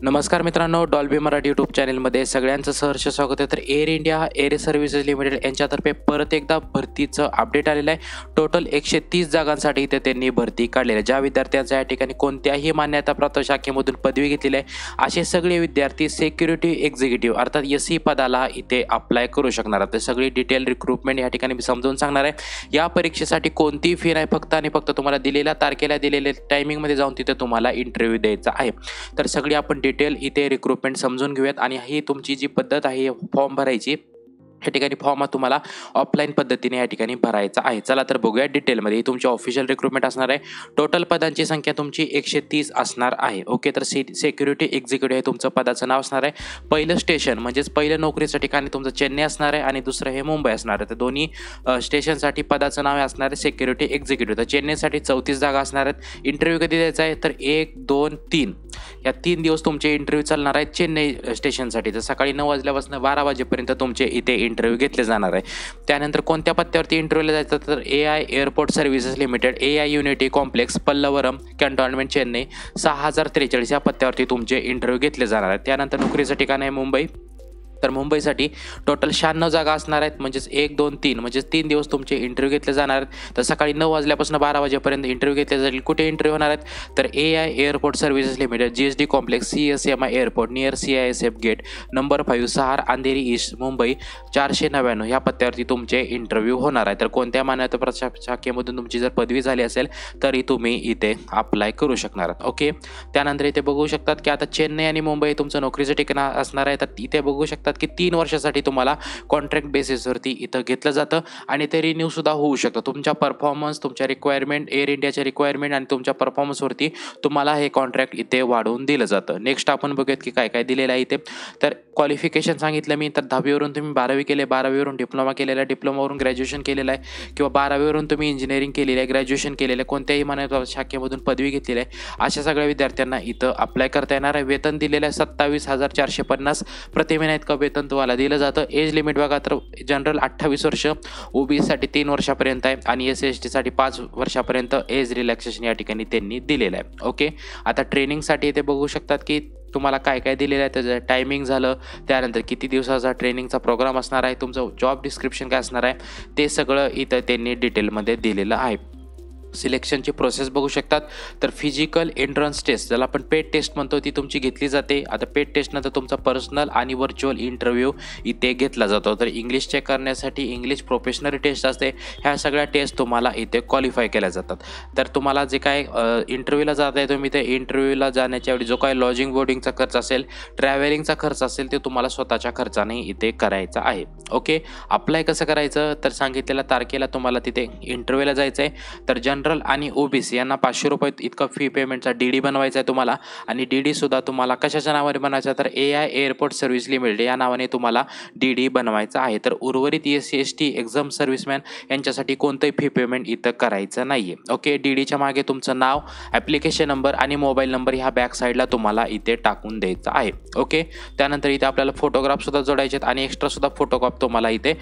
नमस्कार मित्रांनो, Dolby Marathi YouTube चॅनलमध्ये सगळ्यांचं सहर्ष स्वागत आहे. तर air India air services limited यांच्यातर्फे परत एकदा भरतीचं अपडेट आलेलं आहे. टोटल 130 जागांसाठी इथे त्यांनी भरती काढलेली आहे. ज्या विद्यार्थ्यांचा या ठिकाणी कोणत्याही मान्यताप्राप्त शाखेमधून पदवी घेतलेली आहे असे सगळे विद्यार्थी सिक्युरिटी एक्झिक्युटिव्ह अर्थात एसई पदाला इथे अप्लाय करू शकणार आहेत. तर सगळी डिटेल रिक्रुटमेंट या ठिकाणी मी समजावून सांगणार आहे. या परीक्षेसाठी कोणतीही फी नाही, फक्त आणि फक्त तुम्हाला दिलेल्या तारखेला दिलेल्या टायमिंगमध्ये जाऊन तिथे तुम्हाला इंटरव्ह्यू द्यायचा आहे. तर सगळी आपण डिटेल इथे रिक्रुटमेंट समजून घेऊयात आणि ही तुमची जी पद्धत आहे फॉर्म भरायची, या ठिकाणी फॉर्म तुम्हाला ऑफलाईन पद्धतीने या ठिकाणी भरायचा आहे. चला तर बघूया डिटेलमध्ये. ही तुमची ऑफिशियल रिक्रुटमेंट असणार आहे. टोटल पदांची संख्या तुमची 130 असणार आहे. ओके, तर सिक्युरिटी एक्झिक्युटिव्ह हे तुमचं पदाचं नाव असणार आहे. पहिलं स्टेशन म्हणजेच पहिलं नोकरीचं ठिकाण तुमचं चेन्नई असणार आहे आणि दुसरं हे मुंबई असणार आहे. तर दोन्ही स्टेशनसाठी पदाचं नाव असणार आहे सिक्युरिटी एक्झिक्युटिव्ह. तर चेन्नईसाठी 34 जागा असणार आहेत. इंटरव्ह्यू कधी द्यायचा आहे तर 1, 2, 3 या 3 दिवस तुमचे इंटरव्ह्यू चालणार आहेत चेन्नई स्टेशनसाठी. तर सकाळी 9 वाजल्यापासून 12 वाजेपर्यंत तुमचे इथे इंटरव्ह्यू घेतले जाणार आहे. त्यानंतर कोणत्या पत्त्यावरती इंटरव्ह्यूला जायचं तर AI airport services limited, AI unity complex, Pallavaram, cantonment, Chennai 6043 या पत्त्यावरती तुमचे इंटरव्ह्यू घेतले जाणार आहेत. त्यानंतर नोकरीचं ठिकाण आहे मुंबई. तर मुंबईसाठी टोटल 96 जागा असणार आहेत. म्हणजेच 1, 2, 3 म्हणजेच 3 दिवस तुमचे इंटरव्ह्यू घेतले जाणार आहेत. तर सकाळी 9 वाजल्यापासून 12 वाजेपर्यंत इंटरव्ह्यू घेतले जातील. कुठे इंटरव्ह्यू होणार आहेत तर AI airport services limited, GSD complex, CSMI airport near CISF gate number 5, Sahar, Andheri east, Mumbai 499 ह्या पत्त्यावरती तुमचे इंटरव्ह्यू होणार आहे. तर कोणत्या मान्यताप्राप्त शाखेमधून तुमची जर पदवी झाली असेल तरी तुम्ही इथे अप्लाय करू शकणार आहात. ओके, त्यानंतर इथे बघू शकतात की आता चेन्नई आणि मुंबई तुमचं नोकरीचं ठिकाण असणार आहे. तर इथे बघू शकतात की 3 वर्षासाठी तुम्हाला कॉन्ट्रॅक्ट बेसिसवरती इथं घेतलं जातं आणि ते रिन्यू सुद्धा होऊ शकतं. तुमच्या परफॉर्मन्स, तुमच्या रिक्वायरमेंट, एअर इंडियाच्या रिक्वायरमेंट आणि तुमच्या परफॉर्मन्सवरती तुम्हाला हे कॉन्ट्रॅक्ट इथे वाढवून दिलं जातं. नेक्स्ट आपण बघूयात की काय काय दिलेलं आहे इथे. तर क्वालिफिकेशन सांगितलं मी, तर 10वीवरून तुम्ही 12वी केले, 12वीवरून डिप्लोमा केलेला आहे, डिप्लोमावरून ग्रॅज्युएशन केलेलं आहे किंवा 12वीवरून तुम्ही इंजिनिअरिंग केलेलं आहे, ग्रॅज्युएशन केलेलं आहे, कोणत्याही मान्यताप्राप्त शाखेमधून पदवी घेतलेली आहे अशा सगळ्या विद्यार्थ्यांना इथं अप्लाय करता येणार आहे. वेतन दिलेलं आहे 27,450 प्रति महिना इतकं वेतन तुम्हाला दिलं जातं. एज लिमिट बघा तर जनरल 28 वर्ष, OBCसाठी 3 वर्षापर्यंत आहे आणि SC/ST साठी 5 वर्षापर्यंत एज रिलॅक्सेशन या ठिकाणी त्यांनी दिलेलं आहे. ओके, आता ट्रेनिंगसाठी इथे बघू शकतात की तुम्हाला काय काय दिलेलं आहे, त्याचं टायमिंग झालं, त्यानंतर किती दिवसाचा ट्रेनिंगचा प्रोग्राम असणार आहे, तुमचं जॉब डिस्क्रिप्शन काय असणार आहे, ते सगळं इथं त्यांनी डिटेलमध्ये दिलेलं आहे. सिलेक्शनची प्रोसेस बघू शकतात. तर फिजिकल एंट्रन्स टेस्ट, ज्याला आपण पेड टेस्ट म्हणतो, ती तुमची घेतली जाते. आता पेड टेस्टनंतर तुमचा पर्सनल आणि व्हर्च्युअल इंटरव्ह्यू इथे घेतला जातो. तर इंग्लिश चेक करण्यासाठी इंग्लिश प्रोफेशनल टेस्ट असते. ह्या सगळ्या टेस्ट तुम्हाला इथे क्वालिफाय केल्या जातात. तर तुम्हाला जे काय इंटरव्ह्यूला जात आहे तुम्ही, ते इंटरव्ह्यूला जाण्याच्या वेळी जो काय लॉजिंग बोर्डिंगचा खर्च असेल, ट्रॅव्हलिंगचा खर्च असेल, ते तुम्हाला स्वतःच्या खर्चाने इथे करायचा आहे. ओके, अप्लाय कसं करायचं तर सांगितलेल्या तारखेला तुम्हाला तिथे इंटरव्ह्यूला जायचं आहे. तर जनरल आणि OBC यांना 500 रुपये इतका फी पेमेंटचा DD बनवायचा आहे तुम्हाला आणि DD सुद्धा तुम्हाला कशाच्या नावाने बनवायचा तर AI एअरपोर्ट सर्व्हिस लिमिटेड या नावाने तुम्हाला DD बनवायचा आहे. तर उर्वरित SC/ST एक्झाम सर्व्हिसमॅन यांच्यासाठी कोणतंही फी पेमेंट इथं करायचं नाही आहे. ओके, DDच्या मागे तुमचं नाव, ॲप्लिकेशन नंबर आणि मोबाईल नंबर ह्या बॅक साईडला तुम्हाला इथे टाकून द्यायचा आहे. ओके, त्यानंतर इथे आपल्याला फोटोग्राफसुद्धा जोडायचे आहेत आणि एक्स्ट्रासुद्धा फोटोकॉपी तुम्हाला इथे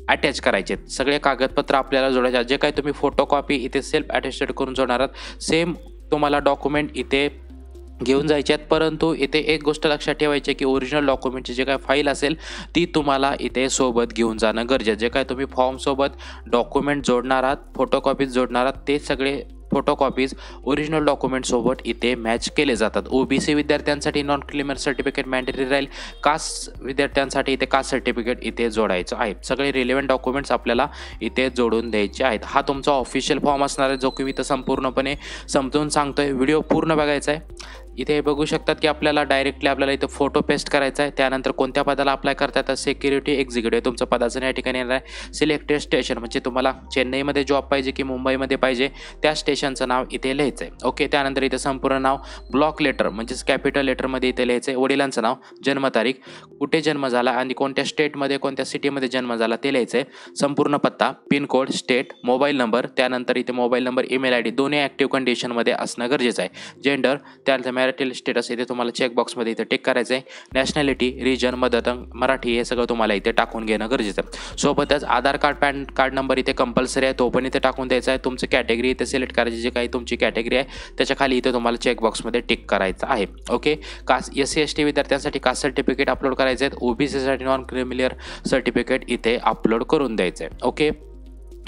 अटॅच करायचे आहेत. सगळे कागदपत्र आपल्याला जोडायचे आहेत. जे काही तुम्ही फोटोकॉपी इथे सेल्फ अटेस्टेड करून जोडणार आहात, सेम तुम्हाला डॉक्युमेंट इथे घेऊन जायचे आहेत. परंतु इथे एक गोष्ट लक्षात ठेवायची की ओरिजिनल डॉक्युमेंटची जे काय फाईल असेल ती तुम्हाला इथे सोबत घेऊन जाणं गरजेचं. जे काय तुम्ही फॉर्मसोबत डॉक्युमेंट जोडणार आहात, फोटोकॉपीज जोडणार आहात, ते सगळे फोटोकॉपीज ओरिजिनल डॉक्युमेंटसोबत इथे मॅच केले जातात. OBC विद्यार्थ्यांसाठी नॉन क्रिमिनल सर्टिफिकेट मॅन्डेटरी राहील. कास्ट विद्यार्थ्यांसाठी इथे कास्ट सर्टिफिकेट इथे जोडायचं आहे. सगळे रिलेव्हंट डॉक्युमेंट्स आपल्याला इथे जोडून द्यायचे आहेत. हा तुमचा ऑफिशियल फॉर्म असणार आहे, जो की मी इथं संपूर्णपणे समजून सांगतोय. व्हिडिओ पूर्ण बघायचा आहे. इथे बघू शकतात की आपल्याला डायरेक्टली आपल्याला इथं फोटो पेस्ट करायचा आहे. त्यानंतर कोणत्या पदाला अप्लाय करता येतात सिक्युरिटी एक्झिक्युटिव्ह तुमचं पदाचं या ठिकाणी येणार आहे. सिलेक्टेड स्टेशन म्हणजे तुम्हाला चेन्नईमध्ये जॉब पाहिजे की मुंबईमध्ये पाहिजे त्या स्टेशनचं नाव इथे लिहायचं आहे. ओके, त्यानंतर इथे संपूर्ण नाव, ब्लॉक लेटर म्हणजेच कॅपिटल लेटरमध्ये इथे लिहायचं आहे. वडिलांचं नाव, जन्मतारीख, कुठे जन्म झाला आणि कोणत्या स्टेटमध्ये कोणत्या सिटीमध्ये जन्म झाला ते लिहायचं आहे. संपूर्ण पत्ता, पिनकोड, स्टेट, मोबाईल नंबर, त्यानंतर इथे मोबाईल नंबर, ईमेल ID दोन्ही ॲक्टिव्ह कंडिशनमध्ये असणं गरजेचं आहे. जेंडर, त्यानंतर मॅरिटल स्टेटस इथे तुम्हाला चेकबॉक्समध्ये इथे टिक करायचं आहे. Nationality, region, mother tongue, Marathi हे सगळं तुम्हाला इथे टाकून घेणं गरजेचं आहे. सोबतच Aadhaar card, PAN card number इथे कंपल्सरी आहे, तो पण इथे टाकून द्यायचा आहे. तुमचं कॅटेगरी इथे सिलेक्ट करायची, जी काही तुमची कॅटेगरी आहे त्याच्या खाली इथे तुम्हाला चेकबॉक्समध्ये टिक करायचं आहे. ओके. कास्ट SC ST विद्यार्थ्यांसाठी कास्ट सर्टिफिकेट अपलोड करायचे आहेत. OBCसाठी नॉन क्रिमिलियर सर्टिफिकेट इथे अपलोड करून द्यायचं आहे. ओके.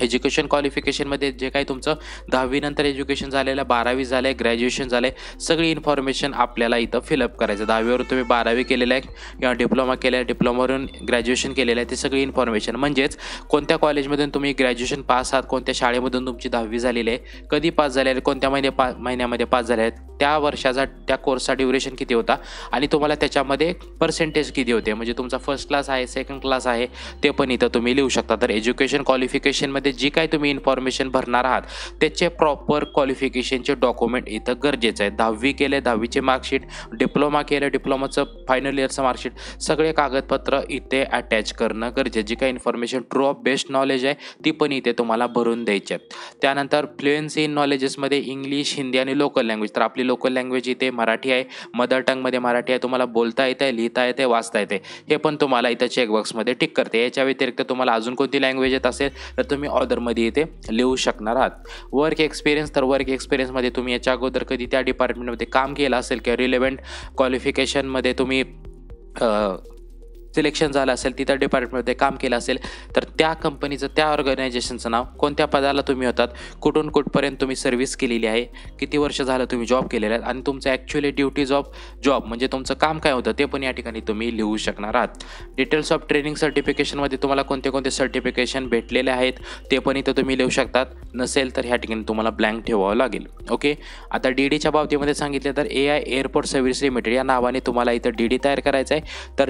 एज्युकेशन क्वालिफिकेशनमध्ये जे काही तुमचं 10वी नंतर एज्युकेशन झालेलं, 12वी झालं आहे, ग्रॅज्युएशन झालं आहे, सगळी इन्फॉर्मेशन आपल्याला इथं फिलअप करायचं. 10वीवरून तुम्ही 12वी केलेलं आहे किंवा डिप्लोमा केलं आहे, डिप्लोमावरून ग्रॅज्युएशन केलेलं आहे, ती सगळी इन्फॉर्मेशन म्हणजेच कोणत्या कॉलेजमधून तुम्ही ग्रॅज्युएशन पास आहात, कोणत्या शाळेमधून तुमची 10वी झालेली आहे, कधी पास झाले आहे, कोणत्या महिन्यामध्ये पास झाले आहेत, त्या वर्षाचा त्या कोर्सचा ड्युरेशन किती होता आणि तुम्हाला त्याच्यामध्ये पर्सेंटेज किती होते, म्हणजे तुमचा फर्स्ट क्लास आहे, सेकंड क्लास आहे, ते पण इथं तुम्ही लिहू शकता. तर एज्युकेशन क्वालिफिकेशनमध्ये जी काही तुम्ही इन्फॉर्मेशन भरणार आहात त्याचे प्रॉपर क्वालिफिकेशनचे डॉक्युमेंट इथं गरजेचं आहे. 10वी केले, 10वीचे मार्कशीट, डिप्लोमा केलं, डिप्लोमाचं फायनल इयरचं मार्कशीट, सगळे कागदपत्र इथे अटॅच करणं गरजेचं. जी काही information true of best knowledge आहे ती पण इथे तुम्हाला भरून द्यायची आहे. त्यानंतर फ्लुएन्सी इन नॉलेजेसमध्ये इंग्लिश, हिंदी आणि लोकल लँग्वेज. तर आपली लोकल लँग्वेज इथे मराठी आहे, मदर टंगमध्ये मराठी आहे, तुम्हाला बोलता येते, लिहिता येते, वाचता येते, हे पण तुम्हाला इथं चेकबॉक्समध्ये टिक करते. याच्या व्यतिरिक्त तुम्हाला अजून कोणती लँग्वेज येत असेल तर तुम्ही ऑदरमध्ये इथे लिहू शकणार आहात. Work experience. तर वर्क एक्सपिरियन्समध्ये तुम्ही याच्या अगोदर कधी त्या डिपार्टमेंटमध्ये काम केलं असेल किंवा रिलेव्हंट क्वालिफिकेशनमध्ये तुम्ही सिलेक्शन झालं असेल, तिथं डिपार्टमेंटमध्ये काम केलं असेल तर त्या कंपनीचं, त्या ऑर्गनायझेशनचं नाव, कोणत्या पदाला तुम्ही होतात, कुठून कुठपर्यंत तुम्ही सर्व्हिस केलेली आहे, किती वर्ष झालं तुम्ही जॉब केलेला आहे आणि तुमचं ॲक्च्युअली ड्युटीज ऑफ जॉब म्हणजे तुमचं काम काय होतं ते पण या ठिकाणी तुम्ही लिहू शकणार आहात. डिटेल्स ऑफ ट्रेनिंग सर्टिफिकेशनमध्ये तुम्हाला कोणते कोणते सर्टिफिकेशन भेटलेले आहेत ते पण इथं तुम्ही लिहू शकतात. नसेल तर ह्या ठिकाणी तुम्हाला ब्लँक ठेवावं लागेल. ओके. आता DDच्या बाबतीमध्ये सांगितलं तर AI एअरपोर्ट सर्व्हिस लिमिटेड या नावाने तुम्हाला इथं DD तयार करायचं आहे. तर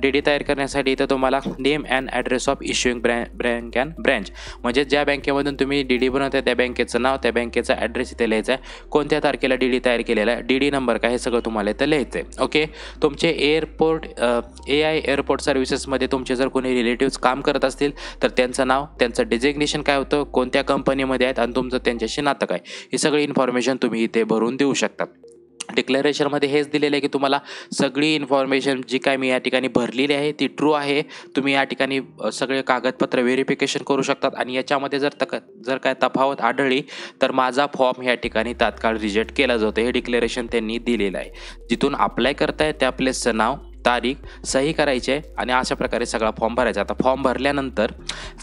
DD तयार करण्यासाठी इथं तुम्हाला name and address of issuing bank and branch म्हणजे ज्या बँकेमधून तुम्ही DD बनवताय त्या बँकेचं नाव, त्या बँकेचा ॲड्रेस इथे लिहायचा आहे, कोणत्या तारखेला DD तयार केलेला आहे, DD नंबर काय, हे सगळं तुम्हाला इथं लिहायचं आहे. ओके. तुमचे AI एअरपोर्ट सर्व्हिसेसमध्ये तुमचे जर कोणी रिलेटिव्स काम करत असतील तर त्यांचं नाव, त्यांचं डेझिग्नेशन काय होतं, कोणत्या कंपनीमध्ये आहेत आणि तुमचं त्यांच्याशी नातं काय, ही सगळी इन्फॉर्मेशन तुम्ही इथे भरून देऊ शकता. डिक्लेरेशनमध्ये हेच दिलेलं आहे की तुम्हाला सगळी इन्फॉर्मेशन जी काय मी या ठिकाणी भरलेली आहे ती ट्रू आहे. तुम्ही या ठिकाणी सगळे कागदपत्र व्हेरिफिकेशन करू शकतात आणि याच्यामध्ये जर काय तफावत आढळली तर माझा फॉर्म या ठिकाणी तात्काळ रिजेक्ट केला जातो. हे डिक्लेरेशन त्यांनी दिलेलं आहे. जिथून अप्लाय करताय त्या प्लेसचं नाव, तारीख, सही करायची आहे आणि अशा प्रकारे सगळा फॉर्म भरायचा. आता फॉर्म भरल्यानंतर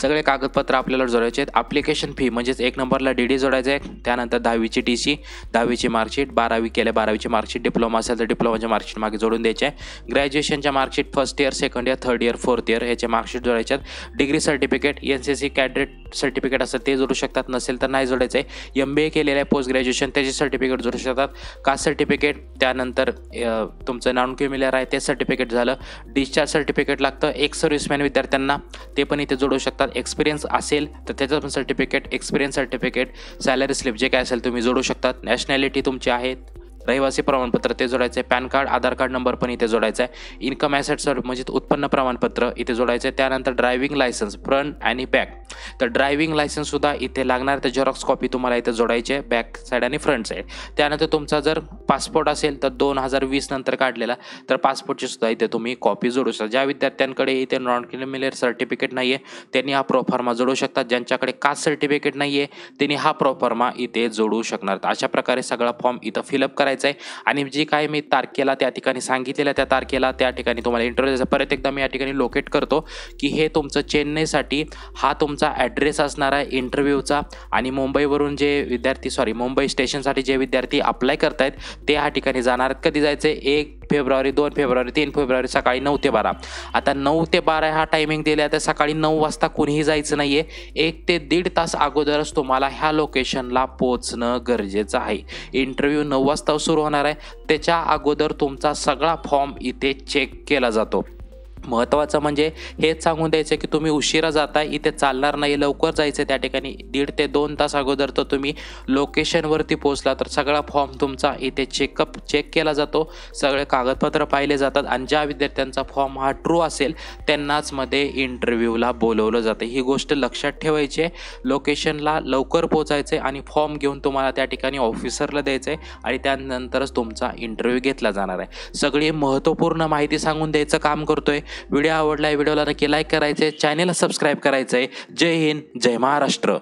सगळे कागदपत्र आपल्याला जोडायचे आहेत. ॲप्लिकेशन फी म्हणजेच 1 नंबरला DD जोडायचं आहे, त्यानंतर 10वीची TC, 10वीची मार्कशीट, 12वी केल्या 12वीची मार्कशीट, डिप्लोमा असेल तर डिप्लोमाची मार्कशीट मागे जोडून द्यायचे आहे. ग्रॅज्युएशनच्या marksheet first year, second year, third year, fourth year ह्याचे मार्कशीट जोडायचे आहेत. Degree certificate, NCC cadet certificate असेल ते जोडू शकतात, नसेल तर नाही जोडायचं आहे. MBA केलेलं आहे, पोस्ट ग्रॅज्युएशन त्याचे सर्टिफिकेट जोडू शकतात. कास्ट सर्टिफिकेट, त्यानंतर तुमचं नॉन क्रिमिलियर आहे ते सर्टिफिकेट झालं. डिस्चार्ज सर्टिफिकेट लागतं एक्स सर्व्हिसमॅन विद्यार्थ्यांना, ते पण इथे जोडू शकतात. एक्सपिरियन्स असेल तर त्याचं पण certificate, experience certificate, salary slip जे काय असेल तुम्ही जोडू शकतात. नॅशनॅलिटी तुमची आहे, रहिवासी प्रमाणपत्र ते जोडायचं आहे. पॅन कार्ड, आधार कार्ड नंबर पण इथे जोडायचा आहे. इन्कम ॲसेट म्हणजे उत्पन्न प्रमाणपत्र इथे जोडायचं आहे. त्यानंतर ड्रायव्हिंग लायसन्स फ्रंट आणि बॅक, तर ड्रायव्हिंग लायसन्ससुद्धा इथे लागणार, तर झेरॉक्स कॉपी तुम्हाला इथे जोडायची आहे, बॅक साईड आणि फ्रंट साईड. त्यानंतर तुमचा जर पासपोर्ट असेल तर 2020 नंतर काढलेला तर पासपोर्टची सुद्धा इथे तुम्ही कॉपी जोडू शकता. ज्या विद्यार्थ्यांकडे इथे नॉन क्रिमिलियर सर्टिफिकेट नाही आहे त्यांनी हा प्रोफार्मा जोडू शकतात. ज्यांच्याकडे कास्ट सर्टिफिकेट नाही आहे त्यांनी हा प्रोफार्मा इथे जोडू शकणार. अशा प्रकारे सगळा फॉर्म इथं फिलअप करायचा आहे आणि जी काय मी तारखेला त्या ठिकाणी सांगितलेल्या त्या तारखेला त्या ठिकाणी तुम्हाला इंटरव्ह्यू द्यायचा. परत एकदा मी या ठिकाणी लोकेट करतो की हे तुमचं चेन्नईसाठी हा तुमचा ॲड्रेस असणार आहे इंटरव्ह्यूचा आणि मुंबईवरून जे विद्यार्थी मुंबई स्टेशनसाठी जे विद्यार्थी अप्लाय करतायत ते या ठिकाणी जाणार आहेत. कधी जायचं आहे? 1 फेब्रुवारी, 2 फेब्रुवारी, 3 फेब्रुवारी सकाळी 9 ते 12. आता 9 ते 12 हा टायमिंग दिला आहे तर सकाळी 9 वाजता कुणीही जायचं नाही आहे. 1 ते 1.5 तास अगोदरच तुम्हाला ह्या लोकेशनला पोहोचणं गरजेचं आहे. इंटरव्ह्यू 9 वाजता सुरू होणार आहे, त्याच्या अगोदर तुमचा सगळा फॉर्म इथे चेक केला जातो. महत्त्वाचं म्हणजे हेच सांगून द्यायचं की तुम्ही उशिरा जाताय, इथे चालणार नाही, लवकर जायचं त्या ठिकाणी 1.5 ते 2 तास अगोदर तर तुम्ही लोकेशनवरती पोहोचला तर सगळा फॉर्म तुमचा इथे चेक केला जातो, सगळे कागदपत्र पाहिले जातात आणि ज्या विद्यार्थ्यांचा फॉर्म हा ट्रू असेल त्यांनाच मध्ये इंटरव्ह्यूला बोलवलं जातं. ही गोष्ट लक्षात ठेवायची आहे. लोकेशनला लवकर पोहोचायचं आहे आणि फॉर्म घेऊन तुम्हाला त्या ठिकाणी ऑफिसरला द्यायचं आहे आणि त्यानंतरच तुमचा इंटरव्ह्यू घेतला जाणार आहे. सगळी महत्त्वपूर्ण माहिती सांगून द्यायचं काम करतोय. व्हिडिओ आवडला आहे, व्हिडिओला नक्की लाईक करायचं आहे, चॅनेलला सबस्क्राईब करायचं आहे. जय हिंद, जय महाराष्ट्र.